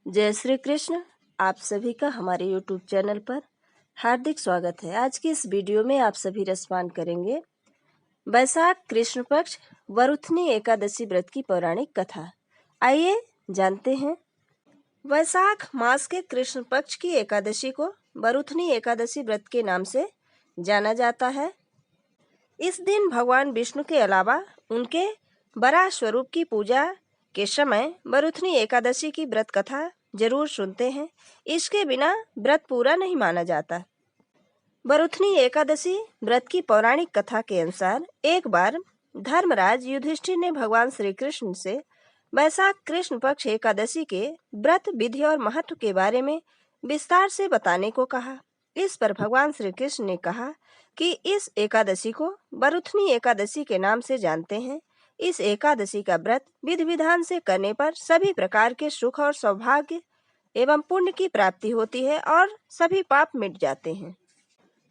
जय श्री कृष्ण। आप सभी का हमारे YouTube चैनल पर हार्दिक स्वागत है। आज की इस वीडियो में आप सभी रसपान करेंगे वैशाख कृष्ण पक्ष वरुथनी एकादशी व्रत की पौराणिक कथा। आइए जानते हैं। वैशाख मास के कृष्ण पक्ष की एकादशी को वरुथनी एकादशी व्रत के नाम से जाना जाता है। इस दिन भगवान विष्णु के अलावा उनके वराह स्वरूप की पूजा के समय वरुथनी एकादशी की व्रत कथा जरूर सुनते हैं। इसके बिना व्रत पूरा नहीं माना जाता। वरुथनी एकादशी व्रत की पौराणिक कथा के अनुसार एक बार धर्मराज युधिष्ठिर ने भगवान श्री कृष्ण से वैशाख कृष्ण पक्ष एकादशी के व्रत विधि और महत्व के बारे में विस्तार से बताने को कहा। इस पर भगवान श्री कृष्ण ने कहा कि इस एकादशी को वरुथनी एकादशी के नाम से जानते हैं। इस एकादशी का व्रत विधि विधान से करने पर सभी प्रकार के सुख और सौभाग्य एवं पुण्य की प्राप्ति होती है और सभी पाप मिट जाते हैं।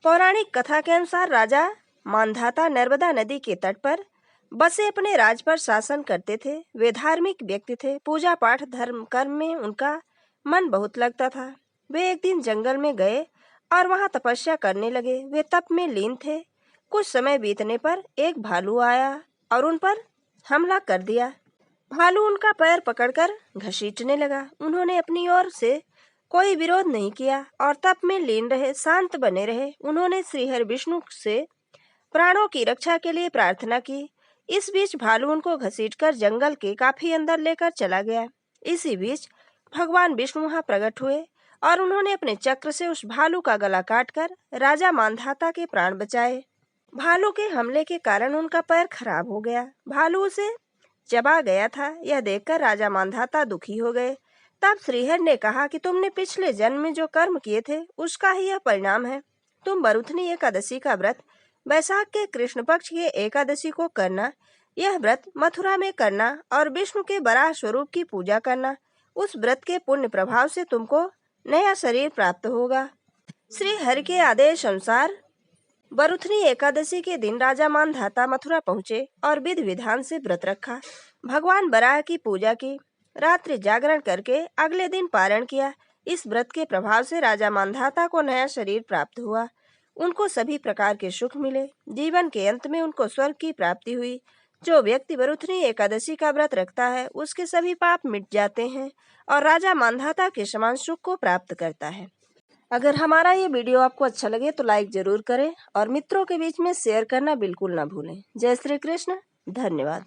पौराणिक कथा के अनुसार राजा मांधाता नर्मदा नदी के तट पर बसे अपने राज पर शासन करते थे। वे धार्मिक व्यक्ति थे। पूजा पाठ धर्म कर्म में उनका मन बहुत लगता था। वे एक दिन जंगल में गए और वहां तपस्या करने लगे। वे तप में लीन थे। कुछ समय बीतने पर एक भालू आया और उन पर हमला कर दिया। भालू उनका पैर पकड़कर घसीटने लगा। उन्होंने अपनी ओर से कोई विरोध नहीं किया और तप में लीन रहे, शांत बने रहे। उन्होंने श्रीहरि विष्णु से प्राणों की रक्षा के लिए प्रार्थना की। इस बीच भालू उनको घसीटकर जंगल के काफी अंदर लेकर चला गया। इसी बीच भगवान विष्णु वहां प्रकट हुए और उन्होंने अपने चक्र से उस भालू का गला काटकर राजा मांधाता के प्राण बचाए। भालू के हमले के कारण उनका पैर खराब हो गया। भालू उसे चबा गया था। यह देखकर राजा मांधाता दुखी हो गए। तब श्रीहरि ने कहा कि तुमने पिछले जन्म में जो कर्म किए थे उसका ही यह परिणाम है। तुम वरुथनी एकादशी का व्रत वैशाख के कृष्ण पक्ष के एकादशी को करना। यह व्रत मथुरा में करना और विष्णु के वराह स्वरूप की पूजा करना। उस व्रत के पुण्य प्रभाव से तुमको नया शरीर प्राप्त होगा। श्री हरि के आदेश अनुसार वरुथनी एकादशी के दिन राजा मांधाता मथुरा पहुंचे और विधि विधान से व्रत रखा। भगवान वराह की पूजा की, रात्रि जागरण करके अगले दिन पारण किया। इस व्रत के प्रभाव से राजा मांधाता को नया शरीर प्राप्त हुआ। उनको सभी प्रकार के सुख मिले। जीवन के अंत में उनको स्वर्ग की प्राप्ति हुई। जो व्यक्ति वरुथनी एकादशी का व्रत रखता है उसके सभी पाप मिट जाते हैं और राजा मांधाता के समान सुख को प्राप्त करता है। अगर हमारा ये वीडियो आपको अच्छा लगे तो लाइक जरूर करें और मित्रों के बीच में शेयर करना बिल्कुल ना भूलें। जय श्री कृष्ण। धन्यवाद।